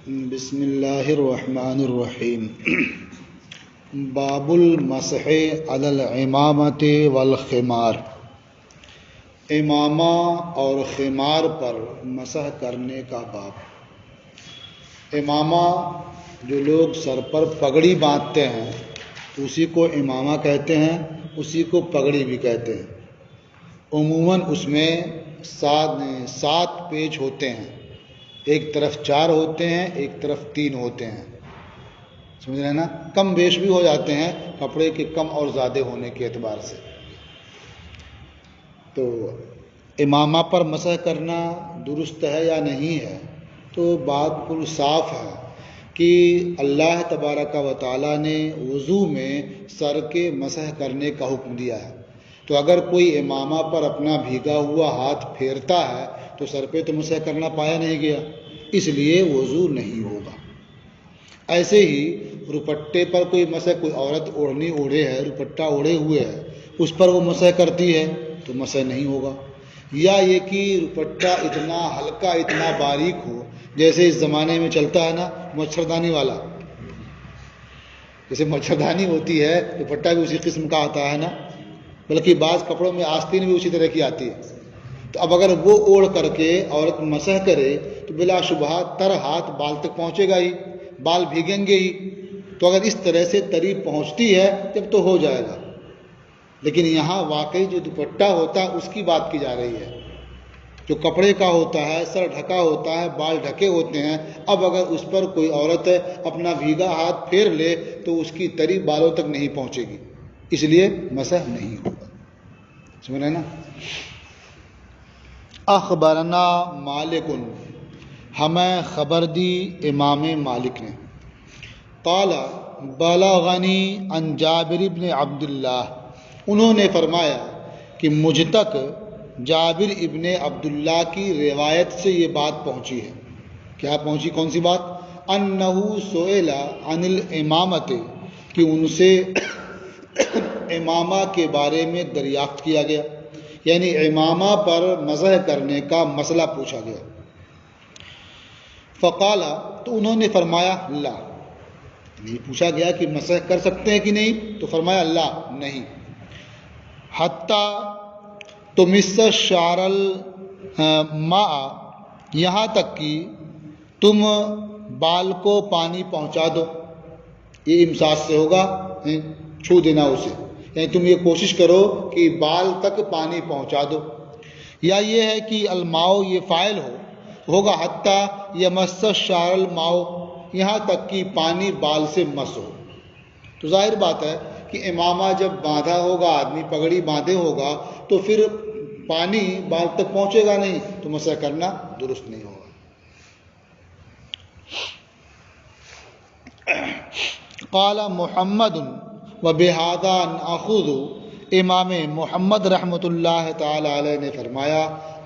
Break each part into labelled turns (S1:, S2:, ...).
S1: بسم اللہ الرحمن الرحیم باب المسح علی العمامۃ والخمار، امامہ اور خمار پر مسح کرنے کا باب۔ امامہ جو لوگ سر پر پگڑی باندھتے ہیں اسی کو امامہ کہتے ہیں، اسی کو پگڑی بھی کہتے ہیں۔ عموماً اس میں سات پیچ ہوتے ہیں، ایک طرف 4 ہوتے ہیں، ایک طرف 3 ہوتے ہیں، سمجھ رہے ہیں نا؟ کم بیش بھی ہو جاتے ہیں کپڑے کے کم اور زیادہ ہونے کے اعتبار سے۔ تو امامہ پر مسح کرنا درست ہے یا نہیں ہے، تو بات بالکل صاف ہے کہ اللہ تبارک و تعالیٰ نے وضو میں سر کے مسح کرنے کا حکم دیا ہے۔ تو اگر کوئی امامہ پر اپنا بھیگا ہوا ہاتھ پھیرتا ہے تو سر پہ تو مسح کرنا پایا نہیں گیا، اس لیے وضو نہیں ہوگا۔ ایسے ہی روپٹے پر کوئی مسح، کوئی عورت اوڑھنی اوڑھے ہے، روپٹہ اوڑھے ہوئے ہے، اس پر وہ مسح کرتی ہے تو مسح نہیں ہوگا۔ یا یہ کہ روپٹہ اتنا ہلکا، اتنا باریک ہو، جیسے اس زمانے میں چلتا ہے نا مچھردانی والا، جیسے مچھردانی ہوتی ہے دوپٹہ بھی اسی قسم کا آتا ہے نا، بلکہ بعض کپڑوں میں آستین بھی اسی طرح کی آتی ہے۔ تو اب اگر وہ اوڑھ کر کے عورت مسح کرے تو بلا شبہ تر ہاتھ بال تک پہنچے گا ہی، بال بھیگیں گے ہی۔ تو اگر اس طرح سے تری پہنچتی ہے تب تو ہو جائے گا، لیکن یہاں واقعی جو دوپٹہ ہوتا ہے اس کی بات کی جا رہی ہے، جو کپڑے کا ہوتا ہے، سر ڈھکا ہوتا ہے، بال ڈھکے ہوتے ہیں۔ اب اگر اس پر کوئی عورت اپنا بھیگا ہاتھ پھیر لے تو اس کی تری بالوں تک نہیں پہنچے گی، اس لیے مسح نہیں ہوگا، سمجھ رہے نا؟ اخبرنا مالک، ہمیں خبر دی امام مالک نے، قال بلغنی عن جابر بن عبداللہ، انہوں نے فرمایا کہ مجھ تک جابر ابن عبداللہ کی روایت سے یہ بات پہنچی ہے۔ کیا پہنچی؟ کون سی بات؟ انہ سئل عن الامامۃ، کہ ان سے امامہ کے بارے میں دریافت کیا گیا، یعنی امامہ پر مسح کرنے کا مسئلہ پوچھا گیا۔ فقال، تو انہوں نے فرمایا لا، نہیں پوچھا گیا کہ مسح کر سکتے ہیں کہ نہیں، تو فرمایا لا، نہیں، حتی تمس الشعر الماء، یہاں تک کہ تم بال کو پانی پہنچا دو۔ یہ امساس سے ہوگا، چھو دینا اسے، یعنی تم یہ کوشش کرو کہ بال تک پانی پہنچا دو۔ یا یہ ہے کہ الماء یہ فاعل ہوگا حتی یمس الشعر الماء، یہاں تک کہ پانی بال سے مس ہو۔ تو ظاہر بات ہے کہ امامہ جب باندھا ہوگا، آدمی پگڑی باندھے ہوگا تو پھر پانی بال تک پہنچے گا نہیں، تو مسح کرنا درست نہیں ہوگا۔ قال محمد وبہذا ناخذ، امام محمد رحمۃ اللہ تعالی علیہ نے فرمایا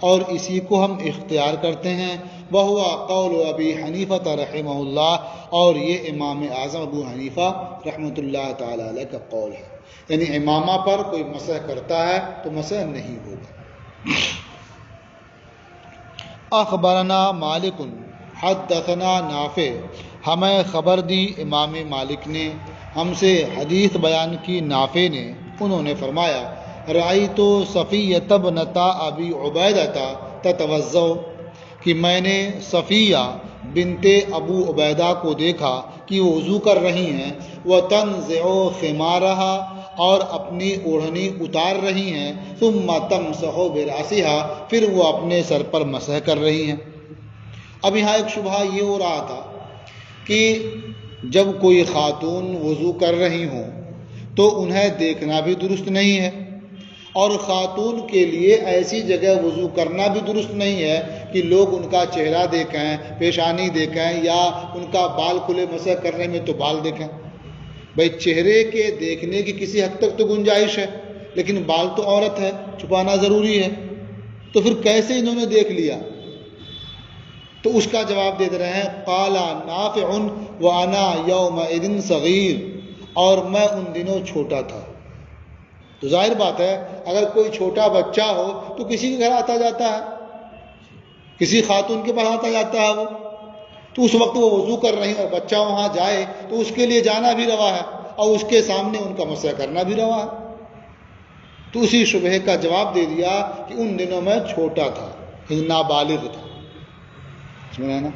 S1: اور اسی کو ہم اختیار کرتے ہیں، وہو قول ابی حنیفہ رحمہ اللہ، اور یہ امام اعظم ابو حنیفہ رحمۃ اللہ تعالی علیہ کا قول ہے، یعنی امامہ پر کوئی مسح کرتا ہے تو مسح نہیں ہوگا۔ اخبرنا مالک حدثنا نافع، ہمیں خبر دی امام مالک نے، ہم سے حدیث بیان کی نافع نے، انہوں نے فرمایا رأیت صفیہ بنت ابی عبیدہ تتوضأ، کہ میں نے صفیہ بنت ابو عبیدہ کو دیکھا کہ وہ وضو کر رہی ہیں، وتنزع خمارہا، اور اپنی اوڑھنی اتار رہی ہیں، ثم تمسح برأسها، پھر وہ اپنے سر پر مسح کر رہی ہیں۔ اب یہاں ایک شبہہ یہ ہو رہا تھا کہ جب کوئی خاتون وضو کر رہی ہوں تو انہیں دیکھنا بھی درست نہیں ہے، اور خاتون کے لیے ایسی جگہ وضو کرنا بھی درست نہیں ہے کہ لوگ ان کا چہرہ دیکھیں، پیشانی دیکھیں، یا ان کا بال کھلے مسح کرنے میں تو بال دیکھیں۔ بھئی چہرے کے دیکھنے کی کسی حد تک تو گنجائش ہے، لیکن بال تو عورت ہے، چھپانا ضروری ہے، تو پھر کیسے انہوں نے دیکھ لیا؟ تو اس کا جواب دے رہے ہیں، قال نافع وانا یومئذ صغیر، اور میں ان دنوں چھوٹا تھا۔ تو ظاہر بات ہے اگر کوئی چھوٹا بچہ ہو تو کسی کے گھر آتا جاتا ہے، کسی خاتون کے پاس آتا جاتا ہے وہ، تو اس وقت وہ وضو کر رہی ہیں اور بچہ وہاں جائے تو اس کے لیے جانا بھی روا ہے اور اس کے سامنے ان کا مسح کرنا بھی روا ہے. تو اسی شبہ کا جواب دے دیا کہ ان دنوں میں چھوٹا تھا، نابالغ تھا. سمجھا نا؟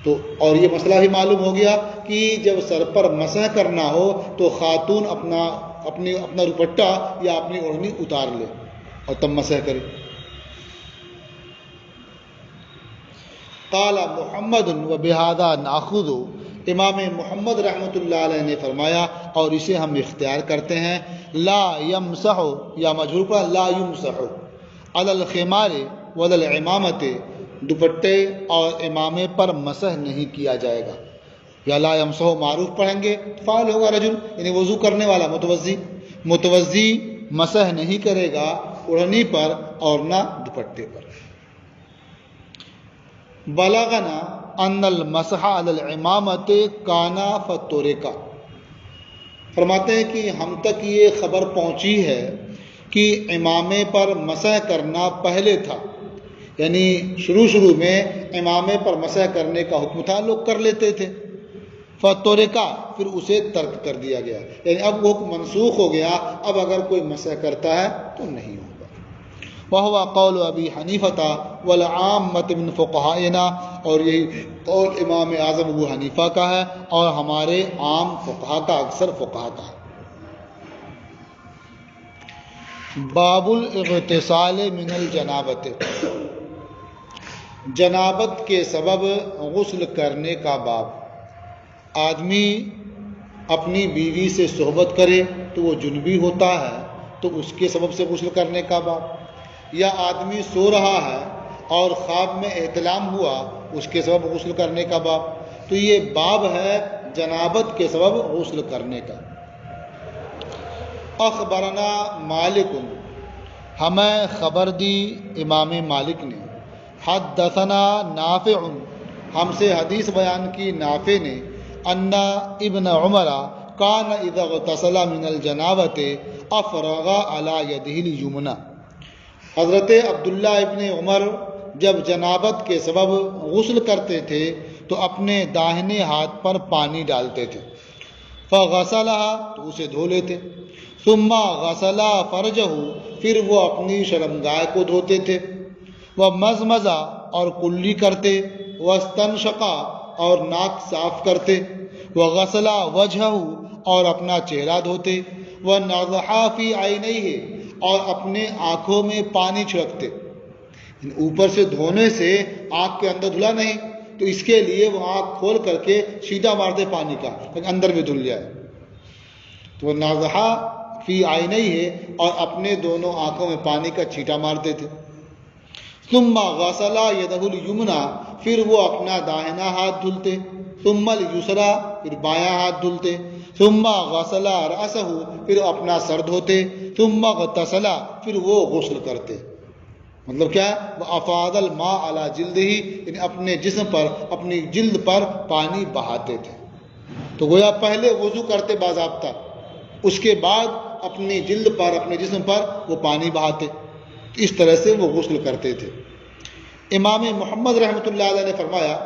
S1: تو اور یہ مسئلہ بھی معلوم ہو گیا کہ جب سر پر مسح کرنا ہو تو خاتون اپنا دوپٹہ یا اپنی اوڑھنی اتار لے اور تب مسح کرے. قال محمد و بہذا ناخذ، امام محمد رحمۃ اللہ علیہ نے فرمایا اور اسے ہم اختیار کرتے ہیں. لا یمسح یا مجرور پر لا یمسح علی الخمار ولا العمامۃ، دوپٹے اور امامے پر مسح نہیں کیا جائے گا. یا لا یمسح معروف پڑھیں گے فاعل ہوگا رجل، یعنی وضو کرنے والا متوضی مسح نہیں کرے گا اوڑھنی پر اور نہ دوپٹے پر. بلغنا ان المسح علی العمامۃ کانا فترکا، فرماتے ہیں کہ ہم تک یہ خبر پہنچی ہے کہ امامے پر مسح کرنا پہلے تھا، یعنی شروع میں امامے پر مسح کرنے کا حکم تھا، لوگ کر لیتے تھے. فترکا پھر اسے ترک کر دیا گیا، یعنی اب وہ حکم منسوخ ہو گیا، اب اگر کوئی مسح کرتا ہے تو نہیں ہوگا. وہو قول ابی حنیفہ والعامۃ من فقہائنا، اور یہی قول امام اعظم ابو حنیفہ کا ہے اور ہمارے عام فقہا کا، اکثر فقہا کا ہے. باب الاغتسال من الجنابت، جنابت کے سبب غسل کرنے کا باب. آدمی اپنی بیوی سے صحبت کرے تو وہ جنبی ہوتا ہے تو اس کے سبب سے غسل کرنے کا باب، یا آدمی سو رہا ہے اور خواب میں احتلام ہوا اس کے سبب غسل کرنے کا باب. تو یہ باب ہے جنابت کے سبب غسل کرنے کا. اخبرنا مالک، ہمیں خبر دی امام مالک نے. حدثنا نافع، ہم سے حدیث بیان کی نافع نے. ان ابن عمر کان اذا اغتسل من الجنابۃ افرغ علی یدہ الیمنی، حضرت عبداللہ ابن عمر جب جنابت کے سبب غسل کرتے تھے تو اپنے داہنے ہاتھ پر پانی ڈالتے تھے. فغسلها، تو اسے دھو لیتے. ثم غسل فرجہ، پھر وہ اپنی شرمگاہ کو دھوتے تھے. ومزمزہ، اور کلی کرتے. واستنشقا، اور ناک صاف کرتے. وغسل وجہہ، اور اپنا چہرہ دھوتے. ونضحا فی عینیہ، اور اپنے آنکھوں میں پانی چھڑکتے. اوپر سے دھونے سے آنکھ کے اندر دھلا نہیں، تو اس کے لیے وہ آنکھ کھول کر کے چھینٹا مارتے پانی کا تاکہ اندر بھی دھل جائے. تو نضحا فی عینیہ، اور اپنے دونوں آنکھوں میں پانی کا چھینٹا مارتے تھے. ثم غسل یدہ الیمنی، پھر وہ اپنا داہنا ہاتھ دھلتے. ثم الیسری، پھر بایاں ہاتھ دھلتے. ثم غسل رأسہ، پھر اپنا سر دھوتے. ثم اغتسل، پھر وہ غسل کرتے. مطلب کیا ہے؟ وہ افاض الماء علی جلدہ، یعنی اپنے جسم پر، اپنی جلد پر پانی بہاتے تھے. تو گویا پہلے وضو کرتے باضابطہ، اس کے بعد اپنی جلد پر، اپنے جسم پر وہ پانی بہاتے. اس طرح سے وہ غسل کرتے تھے. امام محمد رحمۃ اللہ علیہ نے فرمایا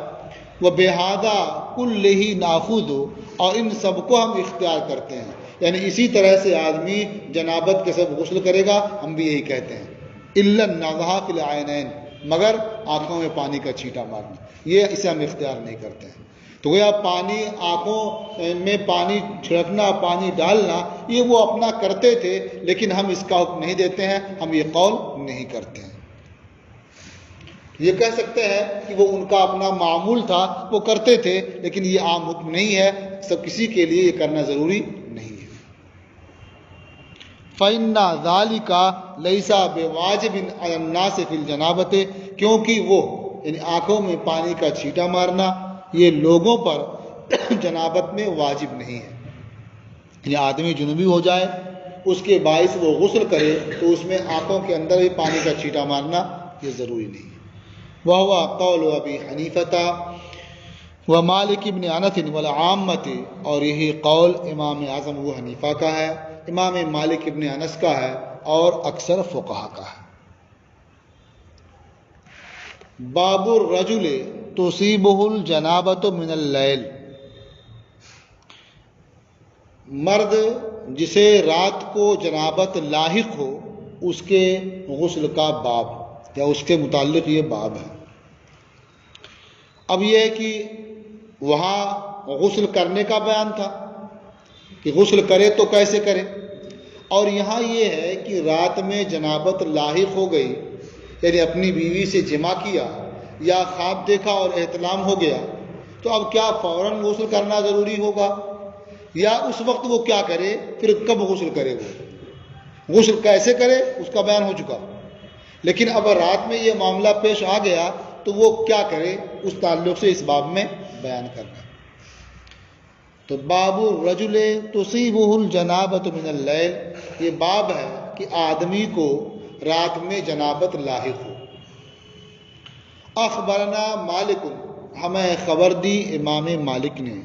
S1: وَبِهَذَا كُلِّهِ نَأْخُذُ، اور ان سب کو ہم اختیار کرتے ہیں، یعنی اسی طرح سے آدمی جنابت کے سبب غسل کرے گا، ہم بھی یہی کہتے ہیں. إِلَّا النَّضْحَ فِي الْعَيْنَيْنِ، مگر آنکھوں میں پانی کا چھینٹا مارنا، یہ اسے ہم اختیار نہیں کرتے ہیں. تو گویا پانی، آنکھوں میں پانی چھڑکنا، پانی ڈالنا، یہ وہ اپنا کرتے تھے، لیکن ہم اس کا حکم نہیں دیتے ہیں، ہم یہ قول نہیں کرتے ہیں. یہ کہہ سکتے ہیں کہ وہ ان کا اپنا معمول تھا، وہ کرتے تھے، لیکن یہ عام حکم نہیں ہے، سب کسی کے لیے یہ کرنا ضروری نہیں ہے. فَإِنَّ ذَلِكَ لَيْسَ بِوَاجِبٍ عَلَى النَّاسِ فِي الْجَنَابَةِ، کیونکہ وہ، یعنی آنکھوں میں پانی کا چھینٹا مارنا، یہ لوگوں پر جنابت میں واجب نہیں ہے. یعنی آدمی جنوبی ہو جائے، اس کے باعث وہ غسل کرے تو اس میں آنکھوں کے اندر بھی پانی کا چھینٹا مارنا یہ ضروری نہیں ہے. وَهُوَ قَوْلُ أَبِي حَنِيفَةَ وَمَالِكِ بْنِ أَنَسٍ وَالْعَامَّةِ، اور یہی قول امام اعظم ابو حنیفہ کا ہے، امام مالک ابن انس کا ہے اور اکثر فقہا کا ہے. باب الرجل تصیبہ الجنابۃ من اللیل، مرد جسے رات کو جنابت لاحق ہو اس کے غسل کا باب یا اس کے متعلق یہ باب ہے۔ اب یہ ہے کہ وہاں غسل کرنے کا بیان تھا کہ غسل کرے تو کیسے کرے، اور یہاں یہ ہے کہ رات میں جنابت لاحق ہو گئی، یعنی اپنی بیوی سے جمع کیا یا خواب دیکھا اور احتلام ہو گیا، تو اب کیا فوراً غسل کرنا ضروری ہوگا یا اس وقت وہ کیا کرے، پھر کب غسل کرے، وہ غسل کیسے کرے اس کا بیان ہو چکا، لیکن اب رات میں یہ معاملہ پیش آ گیا تو وہ کیا کرے اس تعلق سے اس باب میں بیان کرنا۔ تو باب الرجل تصیبہ الجنابۃ من اللیل، یہ باب ہے کہ آدمی کو رات میں جنابت لاحق ہو۔ اخبرنا مالک، ہمیں خبر دی امام مالک نے،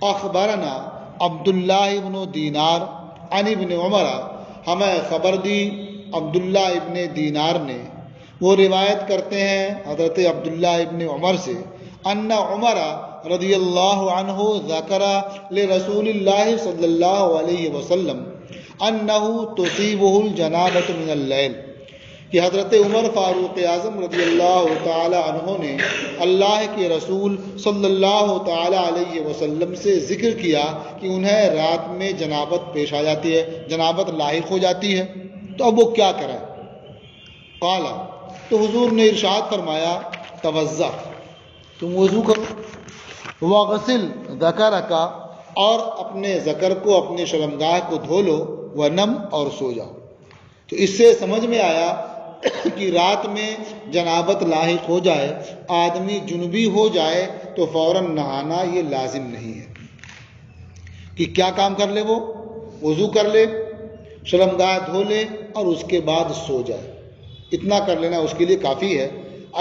S1: اخبرنا عبداللہ ابن دینار عن ابن عمر، ہمیں خبر دی عبداللہ ابن دینار نے، وہ روایت کرتے ہیں حضرت عبداللہ ابن عمر سے، ان عمر رضی اللہ عنہ ذکر لرسول اللہ صلی اللہ علیہ وسلم انہ تصیبہ الجنابۃ من اللیل، کہ حضرت عمر فاروق اعظم رضی اللہ تعالی عنہ نے اللہ کے رسول صلی اللہ تعالی علیہ وسلم سے ذکر کیا کہ انہیں رات میں جنابت پیش آ جاتی ہے، جنابت لاحق ہو جاتی ہے، تو اب وہ کیا کریں؟ قال، تو حضور نے ارشاد فرمایا، توضأ، تم وضو کرو، وغسل ذکرک، اور اپنے ذکر کو، اپنے شرمگاہ کو دھو لو، ونم، اور سو جاؤ۔ تو اس سے سمجھ میں آیا کہ رات میں جنابت لاحق ہو جائے، آدمی جنبی ہو جائے تو فوراً نہانا یہ لازم نہیں ہے، کہ کیا کام کر لے، وہ وضو کر لے، شرمگاہ دھو لے اور اس کے بعد سو جائے، اتنا کر لینا اس کے لیے کافی ہے۔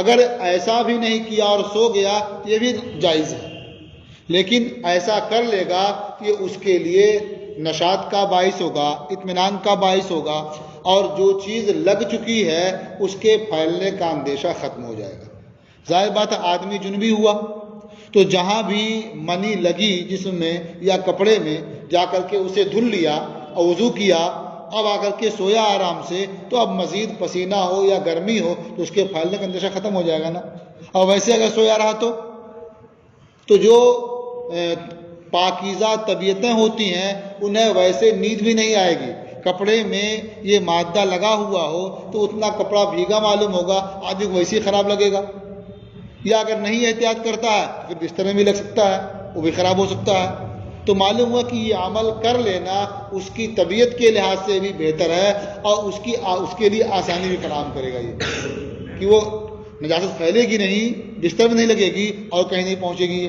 S1: اگر ایسا بھی نہیں کیا اور سو گیا یہ بھی جائز ہے، لیکن ایسا کر لے گا کہ اس کے لیے نشاط کا باعث ہوگا، اطمینان کا باعث ہوگا، اور جو چیز لگ چکی ہے اس کے پھیلنے کا اندیشہ ختم ہو جائے گا۔ ظاہر بات ہے آدمی جنبی ہوا تو جہاں بھی منی لگی جسم میں یا کپڑے میں، جا کر کے اسے دھل لیا اور وضو کیا، اب آ کر کے سویا آرام سے، تو اب مزید پسینہ ہو یا گرمی ہو تو اس کے پھیلنے کا اندیشہ ختم ہو جائے گا نا۔ اور ویسے اگر سویا رہا تو جو پاکیزہ طبیعتیں ہوتی ہیں انہیں ویسے نیند بھی نہیں آئے گی۔ کپڑے میں یہ مادہ لگا ہوا ہو تو اتنا کپڑا بھیگا معلوم ہوگا، آدمی کو ویسے ہی خراب لگے گا، یا اگر نہیں احتیاط کرتا ہے پھر بستر میں بھی لگ سکتا ہے، وہ بھی خراب ہو سکتا ہے۔ تو معلوم ہوا کہ یہ عمل کر لینا اس کی طبیعت کے لحاظ سے بھی بہتر ہے، اور اس کے لیے آسانی بھی فراہم کرے گا، یہ کہ وہ نجاست پھیلے گی نہیں، بستر میں نہیں لگے گی اور کہیں نہیں پہنچے گی۔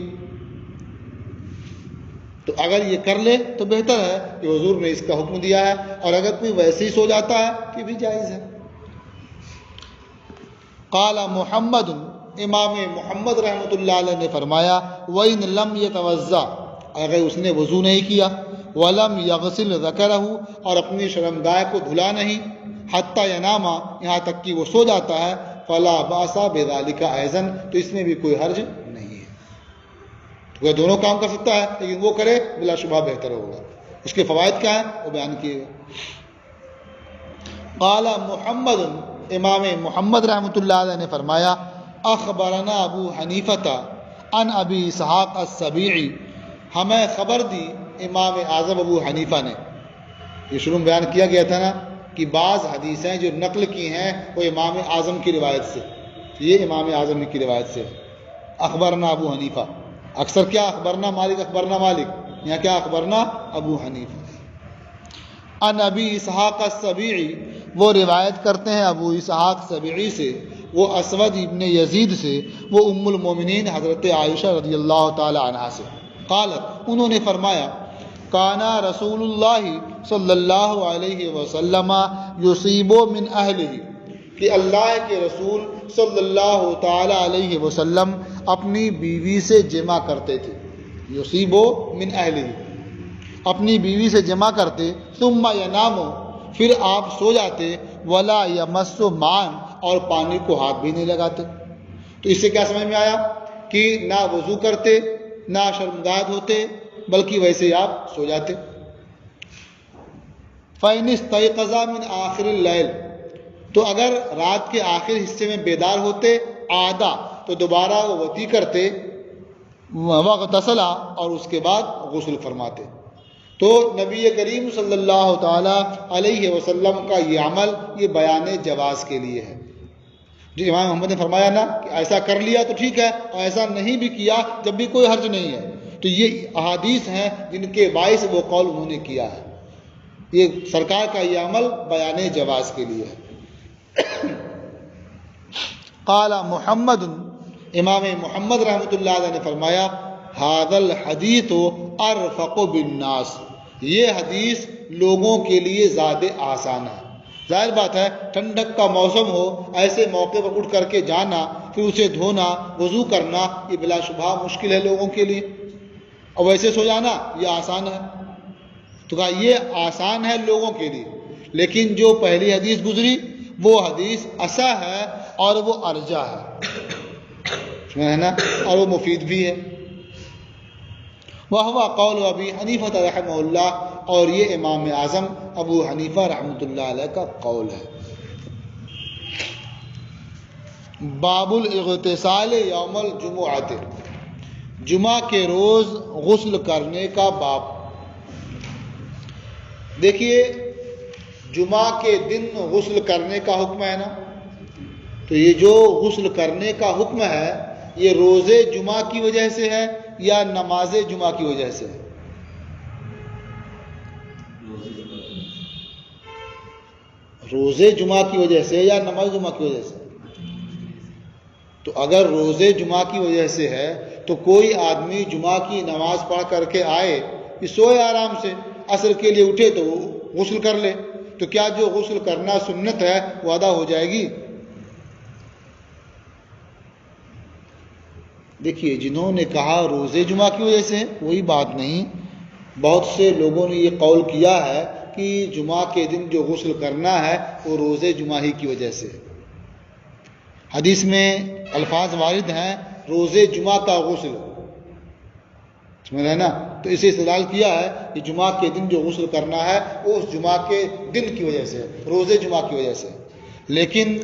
S1: تو اگر یہ کر لے تو بہتر ہے کہ حضور نے اس کا حکم دیا ہے، اور اگر کوئی ویسے ہی سو جاتا ہے کہ بھی جائز ہے۔ قال محمد، امام محمد رحمۃ اللہ علیہ نے فرمایا، وَإِن لَمْ يَتَوَضَّأْ، اگر اس نے وضو نہیں کیا، وَلَمْ يَغْسِلْ ذَكَرَهُ، اور اپنی شرمگاہ کو دھلا نہیں، حَتَّى يَنَامَ، یہاں تک کہ وہ سو جاتا ہے، فَلَا بَأْسَ بِذَلِكَ أَيْضًا، تو اس میں بھی کوئی حرج نہیں ہے۔ وہ دونوں کام کر سکتا ہے، لیکن وہ کرے بلا شبہ بہتر ہوگا۔ اس کے فوائد کیا ہیں وہ بیان کیے گئے۔ قال محمد، امام محمد رحمۃ اللہ علیہ نے فرمایا، اخبرنا ابو حنیفہ عن ابی اسحاق السبیعی، ہمیں خبر دی امام اعظم ابو حنیفہ نے۔ یہ شروع میں بیان کیا گیا تھا نا کہ بعض حدیثیں جو نقل کی ہیں وہ امام اعظم کی روایت سے، یہ امام اعظم کی روایت سے، اخبرنا ابو حنیفہ۔ اکثر کیا اخبرنا مالک، اخبرنا مالک، یہاں کیا اخبرنا ابو حنیفہ۔ ان ابی اسحاق السبیعی، وہ روایت کرتے ہیں ابو اسحاق سبیعی سے، وہ اسود ابن یزید سے، وہ ام المومنین حضرت عائشہ رضی اللہ تعالی عنہا سے، قالت، انہوں نے فرمایا، کانا رسول اللہ صلی اللہ علیہ وسلم یصیب من اہلہ، کہ اللہ کے رسول صلی اللہ تعالی علیہ وسلم اپنی بیوی سے جمع کرتے تھے، یصیب من اہلہ، اپنی بیوی سے جمع کرتے، ثم ینام، پھر آپ سو جاتے، ولا یمس معا، اور پانی کو ہاتھ بھی نہیں لگاتے۔ تو اس سے کیا سمجھ میں آیا کہ نہ وضو کرتے نہ شرمگاہ ہوتے بلکہ ویسے ہی آپ سو جاتے۔ فَإِنِ اسْتَيْقَظَ مِنْ آخِرِ اللَّيْلِ، تو اگر رات کے آخر حصے میں بیدار ہوتے عادہ تو دوبارہ وہ وضو کرتے، واغتسل، اور اس کے بعد غسل فرماتے۔ تو نبی کریم صلی اللہ تعالی علیہ وسلم کا یہ عمل یہ بیان جواز کے لیے ہے۔ جو امام محمد نے فرمایا نا کہ ایسا کر لیا تو ٹھیک ہے، اور ایسا نہیں بھی کیا جب بھی کوئی حرج نہیں ہے، تو یہ احادیث ہیں جن کے باعث وہ قول انہوں نے کیا ہے۔ یہ سرکار کا یہ عمل بیان جواز کے لیے ہے۔ قال محمد، امام محمد رحمۃ اللہ علیہ نے فرمایا ھذا الحدیث ارفق بالناس، یہ حدیث لوگوں کے لیے زیادہ آسان ہے۔ ظاہر بات ہے ٹھنڈک کا موسم ہو، ایسے موقع پر اٹھ کر کے جانا، پھر اسے دھونا، وضو کرنا، یہ بلا شبہ مشکل ہے لوگوں کے لیے، اور ویسے سو جانا یہ آسان ہے۔ تو کہا یہ آسان ہے لوگوں کے لیے، لیکن جو پہلی حدیث گزری وہ حدیث اصح ہے اور وہ ارجح ہے نا، اور وہ مفید بھی ہے۔ وَهُوَ قَوْلُ أَبِي حَنِيفَةَ رحمہ اللہ، اور یہ امام اعظم ابو حنیفہ رحمۃ اللہ علیہ کا قول ہے۔ باب الاغتسال یوم الجمعۃ، جمعہ کے روز غسل کرنے کا باب۔ دیکھیے جمعہ کے دن غسل کرنے کا حکم ہے نا، تو یہ جو غسل کرنے کا حکم ہے یہ روزے جمعہ کی وجہ سے ہے یا نماز جمعہ کی وجہ سے ہے؟ روزے جمعہ کی وجہ سے یا نماز جمعہ کی وجہ سے؟ تو اگر روزے جمعہ کی وجہ سے ہے تو کوئی آدمی جمعہ کی نماز پڑھ کر کے آئے، کہ سوئے آرام سے، عصر کے لیے اٹھے تو وہ غسل کر لے، تو کیا جو غسل کرنا سنت ہے وہ ادا ہو جائے گی؟ دیکھیے جنہوں نے کہا روزے جمعہ کی وجہ سے، وہی بات نہیں، بہت سے لوگوں نے یہ قول کیا ہے کہ جمعہ کے دن جو غسل کرنا ہے وہ روزے جمعہ ہی کی وجہ سے۔ حدیث میں الفاظ وارد ہیں روزے جمعہ کا غسل، سمجھ رہے نا، تو اسے استدلال کیا ہے کہ جمعہ کے دن جو غسل کرنا ہے وہ اس جمعہ کے دن کی وجہ سے، روزے جمعہ کی وجہ سے۔ لیکن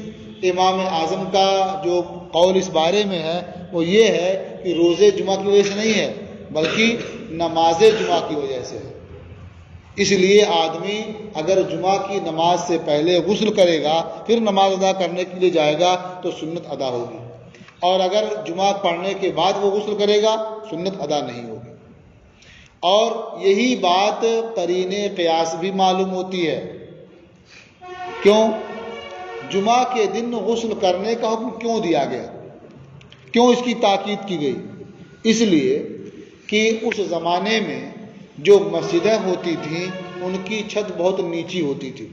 S1: امام اعظم کا جو قول اس بارے میں ہے وہ یہ ہے کہ روزے جمعہ کی وجہ سے نہیں ہے بلکہ نماز جمعہ کی وجہ سے ہے۔ اس لیے آدمی اگر جمعہ کی نماز سے پہلے غسل کرے گا پھر نماز ادا کرنے کے لیے جائے گا تو سنت ادا ہوگی، اور اگر جمعہ پڑھنے کے بعد وہ غسل کرے گا سنت ادا نہیں ہوگی۔ اور یہی بات قرین قیاس بھی معلوم ہوتی ہے۔ کیوں؟ جمعہ کے دن غسل کرنے کا حکم کیوں دیا گیا، کیوں اس کی تاکید کی گئی؟ اس لیے کہ اس زمانے میں جو مسجدیں ہوتی تھیں ان کی چھت بہت نیچی ہوتی تھی،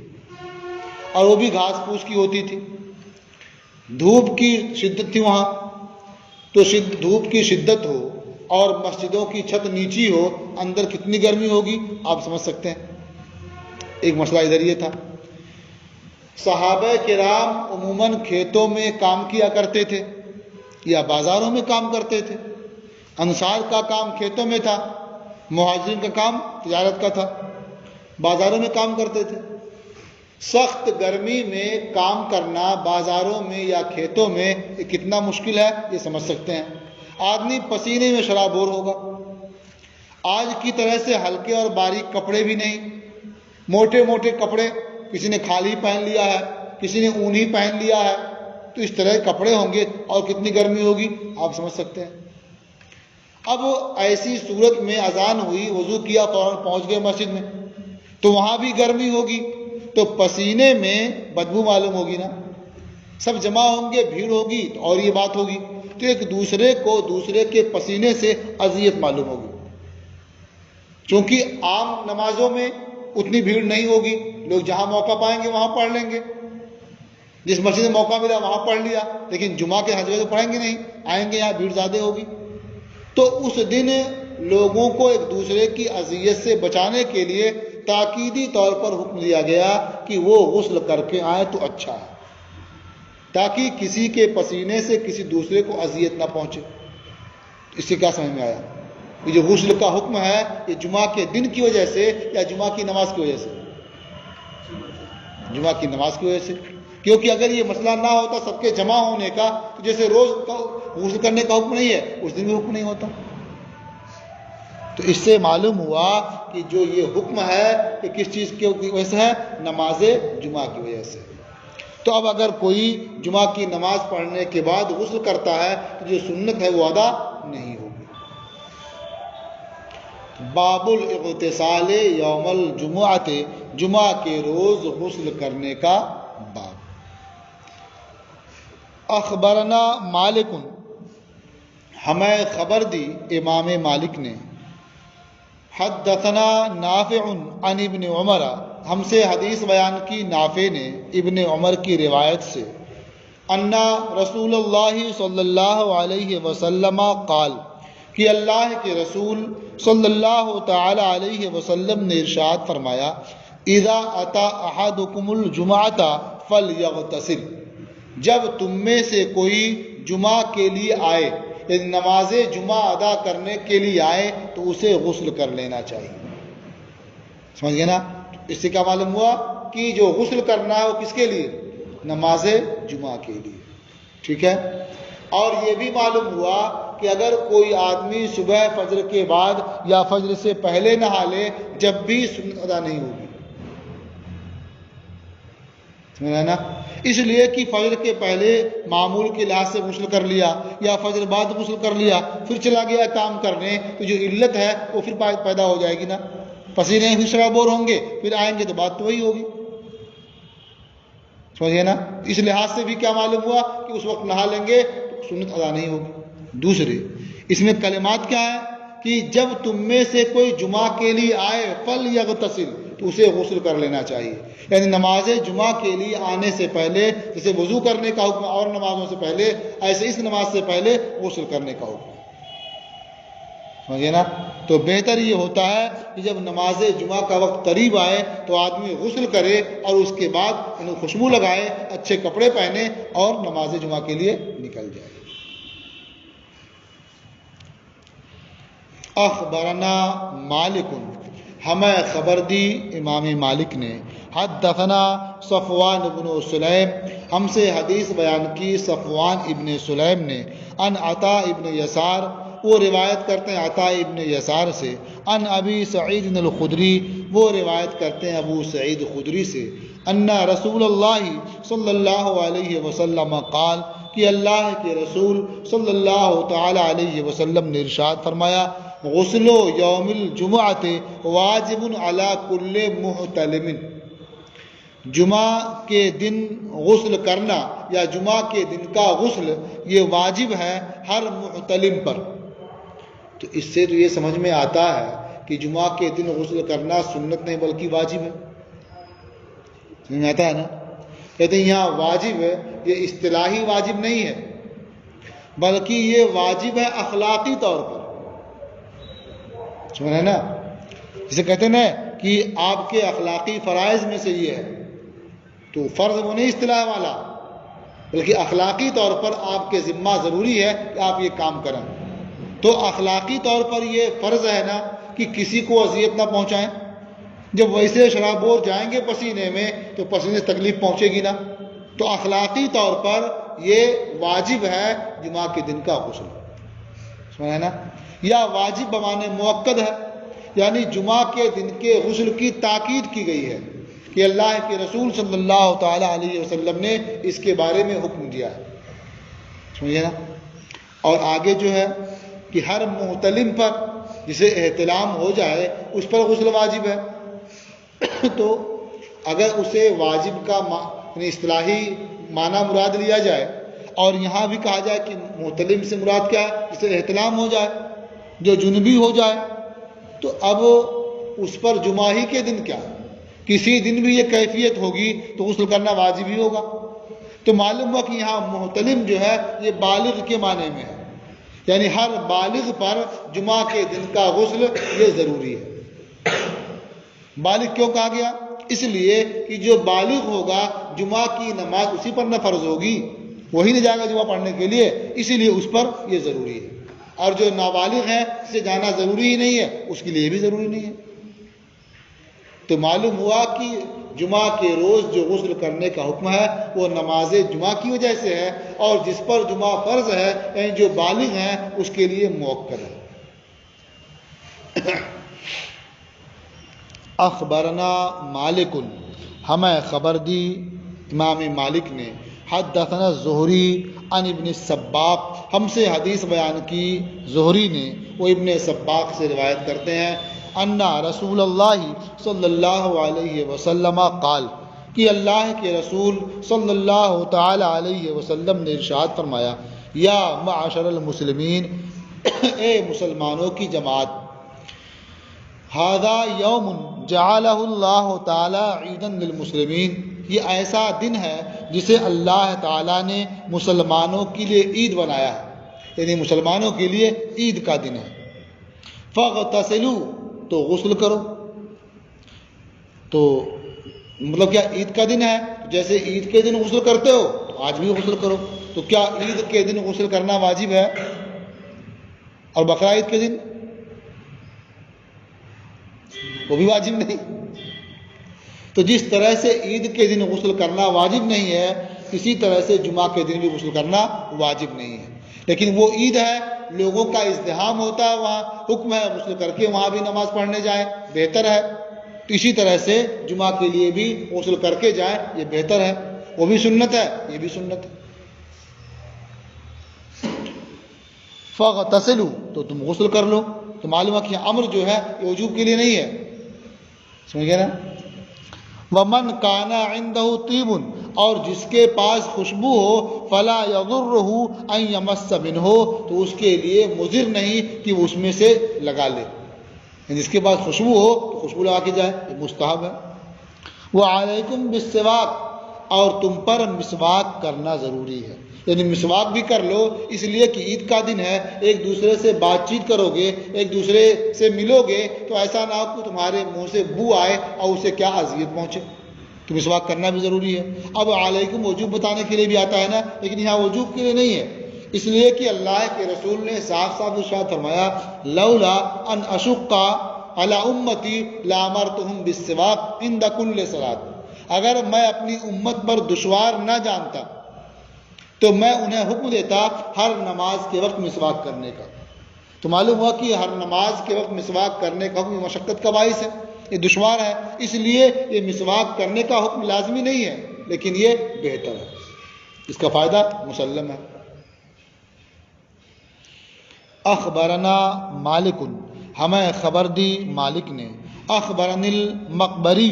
S1: اور وہ بھی گھاس پھوس کی ہوتی تھی، دھوپ کی شدت تھی وہاں، تو دھوپ کی شدت ہو اور مسجدوں کی چھت نیچی ہو، اندر کتنی گرمی ہوگی آپ سمجھ سکتے ہیں۔ ایک مسئلہ ادھر یہ تھا۔ صحابہ کرام عموماً کھیتوں میں کام کیا کرتے تھے یا بازاروں میں کام کرتے تھے۔ انصار کا کام کھیتوں میں تھا، مہاجرین کا کام تجارت کا تھا، بازاروں میں کام کرتے تھے۔ سخت گرمی میں کام کرنا بازاروں میں یا کھیتوں میں یہ کتنا مشکل ہے یہ سمجھ سکتے ہیں۔ آدمی پسینے میں شرابور ہوگا۔ آج کی طرح سے ہلکے اور باریک کپڑے بھی نہیں، موٹے موٹے کپڑے، کسی نے کھالی پہن لیا ہے، کسی نے اونی پہن لیا ہے، تو اس طرح کے کپڑے ہوں گے اور کتنی گرمی ہوگی آپ سمجھ سکتے ہیں۔ اب ایسی صورت میں اذان ہوئی، وضو کیا، فوراً پہنچ گئے مسجد میں، تو وہاں بھی گرمی ہوگی، تو پسینے میں بدبو معلوم ہوگی نا، سب جمع ہوں گے، بھیڑ ہوگی اور یہ بات ہوگی، تو ایک دوسرے کو دوسرے کے پسینے سے اذیت معلوم ہوگی۔ چونکہ عام نمازوں میں اتنی بھیڑ نہیں ہوگی، لوگ جہاں موقع پائیں گے وہاں پڑھ لیں گے، جس مسجد میں موقع ملا وہاں پڑھ لیا، لیکن جمعہ کے ہر جگہ تو پڑھیں گے نہیں، آئیں گے یہاں بھیڑ زیادہ ہوگی۔ تو اس دن لوگوں کو ایک دوسرے کی اذیت سے بچانے کے لیے تاکیدی طور پر حکم دیا گیا کہ وہ غسل کر کے آئیں تو اچھا ہے، تاکہ کسی کے پسینے سے کسی دوسرے کو اذیت نہ پہنچے۔ اس سے کیا سمجھ میں آیا؟ یہ جو غسل کا حکم ہے یہ جمعہ کے دن کی وجہ سے یا جمعہ کی نماز کی وجہ سے؟ جمعہ کی نماز کی وجہ سے، کیونکہ اگر یہ مسئلہ نہ ہوتا سب کے جمع ہونے کا تو جیسے روز غسل کرنے کا حکم نہیں ہے اس دن بھی حکم نہیں ہوتا. تو اس سے معلوم ہوا کہ جو یہ حکم ہے کہ کس چیز کی وجہ سے ہے؟ نماز جمعہ کی وجہ سے. تو اب اگر کوئی جمعہ کی نماز پڑھنے کے بعد غسل کرتا ہے تو جو سنت ہے وہ ادا نہیں ہوگی. باب الاغتسال یوم الجمعۃ، جمعہ کے روز غسل کرنے کا باب. اخبرنا مالک، ہمیں خبر دی امام مالک نے، حدثنا نافع عن ابن عمر، ہم سے حدیث بیان کی نافع نے ابن عمر کی روایت سے، ان رسول اللہ صلی اللہ علیہ وسلم قال، کہ اللہ کے رسول صلی اللہ تعالی علیہ وسلم نے ارشاد فرمایا، اذا اتی احدکم الجمعۃ فلیغتسل، جب تم میں سے کوئی جمعہ کے لیے آئے، یعنی نماز جمعہ ادا کرنے کے لیے آئے تو اسے غسل کر لینا چاہیے. سمجھ گئے نا؟ اس سے کیا معلوم ہوا کہ جو غسل کرنا ہے وہ کس کے لیے؟ نماز جمعہ کے لیے. ٹھیک ہے. اور یہ بھی معلوم ہوا کہ اگر کوئی آدمی صبح فجر کے بعد یا فجر سے پہلے نہا لے جب بھی سنت ادا نہیں ہوگی. سمجھا نا؟ اس لیے کہ فجر کے پہلے معمول کے لحاظ سے غسل کر لیا یا فجر بعد غسل کر لیا پھر چلا گیا کام کرنے تو جو علت ہے وہ پھر پیدا ہو جائے گی نا. پسینے پھر شرابور ہوں گے پھر آئیں گے تو بات تو وہی ہوگی. سمجھے نا؟ اس لحاظ سے بھی کیا معلوم ہوا کہ اس وقت نہا لیں گے تو سنت ادا نہیں ہوگی. دوسرے اس میں کلمات کیا ہے کہ جب تم میں سے کوئی جمعہ کے لیے آئے فلیغتسل، تو اسے غسل کر لینا چاہیے. یعنی نماز جمعہ کے لیے آنے سے پہلے جیسے وضو کرنے کا حکم اور نمازوں سے پہلے، ایسے اس نماز سے پہلے غسل کرنے کا حکم. سمجھے نا؟ تو بہتر یہ ہوتا ہے کہ جب نماز جمعہ کا وقت قریب آئے تو آدمی غسل کرے اور اس کے بعد انہیں خوشبو لگائے، اچھے کپڑے پہنے اور نماز جمعہ کے لیے نکل جائے. اخبرنا مالک، ہمیں خبر دی امام مالک نے، حدثنا صفوان بن سلیم، ہم سے حدیث بیان کی صفوان ابن سلیم نے، ان عطا ابن یسار، وہ روایت کرتے ہیں عطا ابن یسار سے، ان ابی سعید الخدری، وہ روایت کرتے ہیں ابو سعید خدری سے، ان رسول اللہ صلی اللہ علیہ وسلم قال، کہ اللہ کے رسول صلی اللہ تعالی علیہ وسلم نے ارشاد فرمایا، غسل یوم الجمعۃ واجب علی کل محتلم، جمعہ کے دن غسل کرنا یا جمعہ کے دن کا غسل یہ واجب ہے ہر محتلم پر. تو اس سے تو یہ سمجھ میں آتا ہے کہ جمعہ کے دن غسل کرنا سنت نہیں بلکہ واجب ہے. سمجھ میں آتا ہے نا؟ کہتے ہیں یہاں واجب ہے، یہ اصطلاحی واجب نہیں ہے بلکہ یہ واجب ہے اخلاقی طور پر. سمجھ رہے نا؟ جسے کہتے ہیں نا کہ آپ کے اخلاقی فرائض میں سے یہ ہے، تو فرض وہ نہیں اصطلاح والا بلکہ اخلاقی طور پر آپ کے ذمہ ضروری ہے کہ آپ یہ کام کریں. تو اخلاقی طور پر یہ فرض ہے نا کہ کسی کو اذیت نہ پہنچائیں. جب ویسے شرابور جائیں گے پسینے میں تو پسینے سے تکلیف پہنچے گی نا. تو اخلاقی طور پر یہ واجب ہے جمعہ کے دن کا غسل. سمجھا نا؟ یا واجب بمانے موقد ہے، یعنی جمعہ کے دن کے غسل کی تاکید کی گئی ہے کہ اللہ کے رسول صلی اللہ تعالی علیہ وسلم نے اس کے بارے میں حکم دیا ہے. سمجھے نا؟ اور آگے جو ہے کہ ہر محتلم پر جسے احتلام ہو جائے اس پر غسل واجب ہے. تو اگر اسے واجب کا یعنی اصطلاحی معنی مراد لیا جائے اور یہاں بھی کہا جائے کہ محتلم سے مراد کیا ہے؟ جسے احتلام ہو جائے، جو جنبی ہو جائے، تو اب اس پر جمعہ ہی کے دن کیا کسی دن بھی یہ کیفیت ہوگی تو غسل کرنا واجب ہی ہوگا. تو معلوم ہوا کہ یہاں محتلم جو ہے یہ بالغ کے معنی میں ہے، یعنی ہر بالغ پر جمعہ کے دن کا غسل یہ ضروری ہے. بالغ کیوں کہا گیا؟ اس لیے کہ جو بالغ ہوگا جمعہ کی نماز اسی پر نہ فرض ہوگی، وہی نہ جائے گا جمعہ پڑھنے کے لیے، اسی لیے اس پر یہ ضروری ہے. اور جو نابالغ ہیں اسے جانا ضروری ہی نہیں ہے اس کے لیے بھی ضروری نہیں ہے۔ تو معلوم ہوا کہ جمعہ کے روز جو غسل کرنے کا حکم ہے وہ نماز جمعہ کی وجہ سے ہے، اور جس پر جمعہ فرض ہے یعنی جو بالغ ہیں اس کے لیے مؤکد ہے۔ اخبرنا مالک، ہمیں خبر دی امام مالک نے، حدثنا زہری عن ابن السباق، ہم سے حدیث بیان کی زہری نے، وہ ابن سباق سے روایت کرتے ہیں، ان رسول اللہ صلی اللہ علیہ وسلم قال، کہ اللہ کے رسول صلی اللہ تعالی علیہ وسلم نے ارشاد فرمایا، یا معاشر المسلمین، اے مسلمانوں کی جماعت، ھذا یوم جعلہ اللہ تعالی عیدا للمسلمین، یہ ایسا دن ہے جسے اللہ تعالیٰ نے مسلمانوں کے لیے عید بنایا ہے، یعنی مسلمانوں کے لیے عید کا دن ہے۔ فاغتسلوا، تو غسل کرو۔ تو مطلب کیا عید کا دن ہے، جیسے عید کے دن غسل کرتے ہو تو آج بھی غسل کرو۔ تو کیا عید کے دن غسل کرنا واجب ہے اور بقرعید کے دن وہ بھی واجب نہیں؟ تو جس طرح سے عید کے دن غسل کرنا واجب نہیں ہے، اسی طرح سے جمعہ کے دن بھی غسل کرنا واجب نہیں ہے، لیکن وہ عید ہے، لوگوں کا ازدحام ہوتا ہے، وہاں حکم ہے غسل کر کے وہاں بھی نماز پڑھنے جائیں، بہتر ہے۔ تو اسی طرح سے جمعہ کے لیے بھی غسل کر کے جائیں، یہ بہتر ہے، وہ بھی سنت ہے، یہ بھی سنت ہے۔ فاغتسلوا، تو تم غسل کر لو۔ تو معلوم ہے کہ امر جو ہے یہ وجوب کے لیے نہیں ہے، سمجھ گئے نا؟ ومن کان عنده طیب، اور جس کے پاس خوشبو ہو، فلا یضرہ ان یمس منہ، تو اس کے لیے مضر نہیں کہ وہ اس میں سے لگا لے، یعنی جس کے پاس خوشبو ہو تو خوشبو لگا کے جائے، یہ مستحب ہے۔ وعلیکم بالسواک، اور تم پر مسواک کرنا ضروری ہے، یعنی مسواک بھی کر لو، اس لیے کہ عید کا دن ہے، ایک دوسرے سے بات چیت کرو گے، ایک دوسرے سے ملو گے، تو ایسا نہ ہو کہ تمہارے منہ سے بو آئے اور اسے کیا اذیت پہنچے، تو مسواک کرنا بھی ضروری ہے۔ اب علیکم وجوب بتانے کے لیے بھی آتا ہے نا، لیکن یہاں وجوب کے لیے نہیں ہے، اس لیے کہ اللہ کے رسول نے صاف صاف ارشاد فرمایا، لولا ان اشق علی امتی لامرتہم بالسواک عند کل صلاۃ، اگر میں اپنی امت پر دشوار نہ جانتا تو میں انہیں حکم دیتا ہر نماز کے وقت مسواک کرنے کا۔ تو معلوم ہوا کہ ہر نماز کے وقت مسواک کرنے کا حکم مشقت کا باعث ہے، یہ دشوار ہے، اس لیے یہ مسواک کرنے کا حکم لازمی نہیں ہے، لیکن یہ بہتر ہے، اس کا فائدہ مسلم ہے۔ اخبرنا مالک، ہمیں خبر دی مالک نے، اخبرنی المقبری،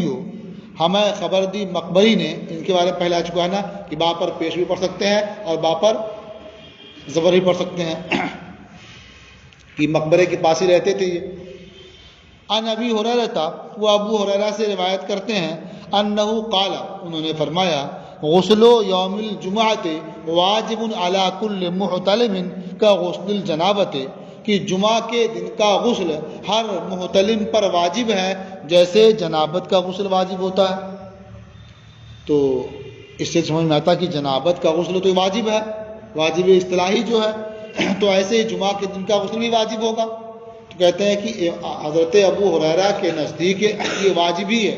S1: ہمیں خبر دی مقبری نے، ان کے بارے میں پہلے آ چکا ہے نا کہ با پر پیش بھی پڑھ سکتے ہیں اور با پر زبر بھی پڑھ سکتے ہیں، کہ مقبرے کے پاس ہی رہتے تھے یہ۔ ان ابی ہریرہ، وہ ابو ہریرہ سے روایت کرتے ہیں، انہ قال، انہوں نے فرمایا، غسل یوم الجمعۃ واجب علی کل محتلم کا غسل الجنابۃ، کہ جمعہ کے دن کا غسل ہر محتلم پر واجب ہے جیسے جنابت کا غسل واجب ہوتا ہے۔ تو اس سے سمجھ میں آتا کہ جنابت کا غسل تو واجب ہے، واجب اصطلاحی جو ہے، تو ایسے ہی جمعہ کے دن کا غسل بھی واجب ہوگا۔ تو کہتے ہیں کہ حضرت ابو ہریرہ کے نزدیک یہ واجب ہی ہے،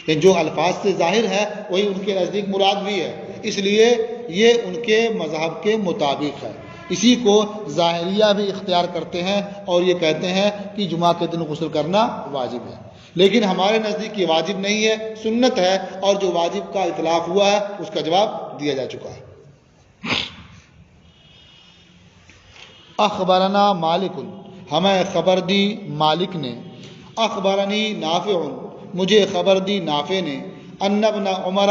S1: یعنی جو الفاظ سے ظاہر ہے وہی ان کے نزدیک مراد بھی ہے، اس لیے یہ ان کے مذہب کے مطابق ہے۔ اسی کو ظاہریہ بھی اختیار کرتے ہیں اور یہ کہتے ہیں کہ جمعہ کے دن غسل کرنا واجب ہے، لیکن ہمارے نزدیک یہ واجب نہیں ہے، سنت ہے، اور جو واجب کا اطلاق ہوا ہے اس کا جواب دیا جا چکا ہے۔ اخبرنا مالک، ہمیں خبر دی مالک نے، اخبرنی نافع، مجھے خبر دی نافع نے، ان ابن عمر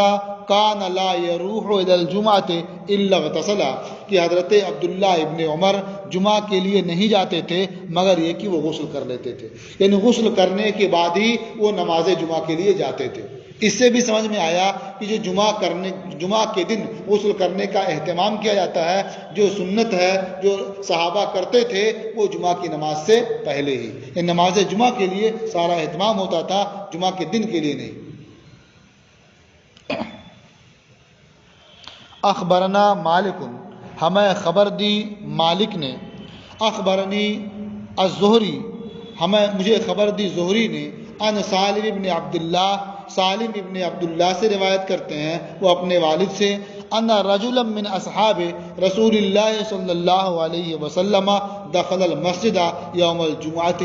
S1: کان لا یروح الی الجمعۃ الا اغتسل، کہ حضرت عبداللہ ابن عمر جمعہ کے لیے نہیں جاتے تھے مگر یہ کہ وہ غسل کر لیتے تھے، یعنی غسل کرنے کے بعد ہی وہ نماز جمعہ کے لیے جاتے تھے۔ اس سے بھی سمجھ میں آیا کہ جو جمعہ کے دن غسل کرنے کا اہتمام کیا جاتا ہے، جو سنت ہے، جو صحابہ کرتے تھے، وہ جمعہ کی نماز سے پہلے ہی، یعنی نماز جمعہ کے لیے سارا اہتمام ہوتا تھا، جمعہ کے دن کے لیے نہیں۔ اخبرنا مالک، ہمیں خبر دی مالک نے، اخبرنی الزہری، مجھے خبر دی زہری نے، ان سالم ابن عبداللہ، سالم ابن عبداللہ سے روایت کرتے ہیں وہ اپنے والد سے، ان رجلا من اصحاب رسول اللہ صلی اللہ علیہ وسلم دخل المسجد یوم الجمعۃ،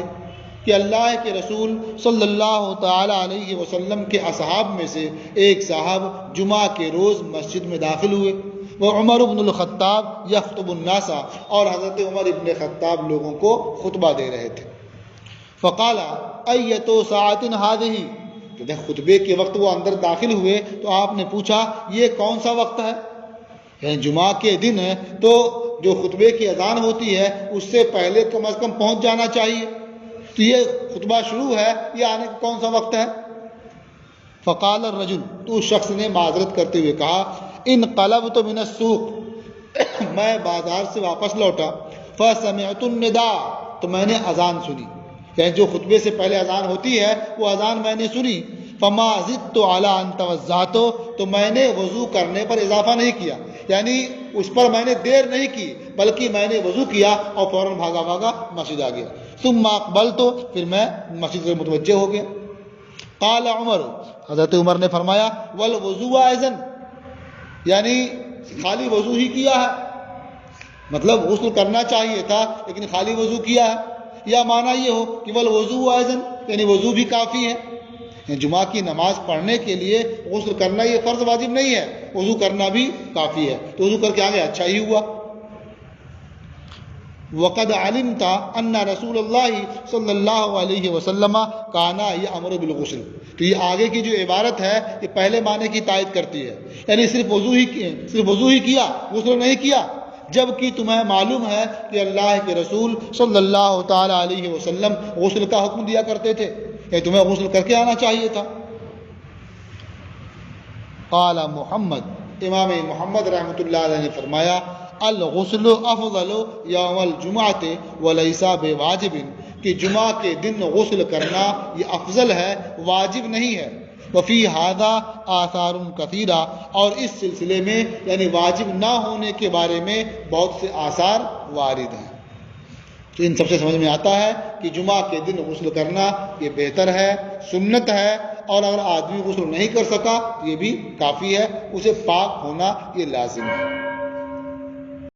S1: کہ اللہ کے رسول صلی اللہ تعالی علیہ وسلم کے اصحاب میں سے ایک صاحب جمعہ کے روز مسجد میں داخل ہوئے، وہ عمر بن الخطاب یخطب الناس، اور حضرت عمر ابن خطاب لوگوں کو خطبہ دے رہے تھے۔ فقال ایتو ساعۃ ھذہ، کہ جب خطبے کے وقت وہ اندر داخل ہوئے تو آپ نے پوچھا یہ کون سا وقت ہے؟ یعنی جمعہ کے دن ہے تو جو خطبے کی اذان ہوتی ہے اس سے پہلے کم از کم پہنچ جانا چاہیے، تو یہ خطبہ شروع ہے، یہ آنے کا کون سا وقت ہے؟ فقال الرجل، تو اس شخص نے معذرت کرتے ہوئے کہا، انقلبت من السوق، میں بازار سے واپس لوٹا، فسمعت النداء، تو میں نے اذان سنی، یعنی جو خطبے سے پہلے اذان ہوتی ہے وہ اذان میں نے سنی، فما زدت علی ان توضأت، تو میں نے وضو کرنے پر اضافہ نہیں کیا، یعنی اس پر میں نے دیر نہیں کی بلکہ میں نے وضو کیا اور فوراً بھاگا بھاگا مسجد آ گیا، ثم اقبلت، پھر میں مسجد سے متوجہ ہو گیا۔ قال عمر، حضرت عمر نے فرمایا، والوضوء اذن، یعنی خالی وضو ہی کیا ہے، مطلب غسل کرنا چاہیے تھا لیکن خالی وضو کیا ہے، یا معنی یہ ہو کہ والوضوء اذن، یعنی وضو بھی کافی ہے، یعنی جمعہ کی نماز پڑھنے کے لیے غسل کرنا یہ فرض واجب نہیں ہے، وضو کرنا بھی کافی ہے، تو وضو کر کے آگے اچھا ہی ہوا۔ وقد علمت ان رسول اللہ صلی اللہ علیہ وسلم کانا یامر بالغسل، تو یہ آگے کی جو عبارت ہے یہ پہلے معنی کی تائید کرتی ہے، یعنی صرف وضو ہی کیا، غسل نہیں کیا، جبکہ تمہیں معلوم ہے کہ اللہ کے رسول صلی اللہ تعالی علیہ وسلم غسل کا حکم دیا کرتے تھے، یعنی تمہیں غسل کر کے آنا چاہیے تھا۔ قال محمد، امام محمد رحمۃ اللہ علیہ نے فرمایا، الغسل افضل یوم الجمعۃ ولیس بواجب، کہ جمعہ کے دن غسل کرنا یہ افضل ہے، واجب نہیں ہے۔ وفی ھذا آثار کثیرہ، اور اس سلسلے میں یعنی واجب نہ ہونے کے بارے میں بہت سے آثار وارد ہیں۔ تو ان سب سے سمجھ میں آتا ہے کہ جمعہ کے دن غسل کرنا یہ بہتر ہے، سنت ہے، اور اگر آدمی غسل نہیں کر سکا یہ بھی کافی ہے، اسے پاک ہونا یہ لازم ہے۔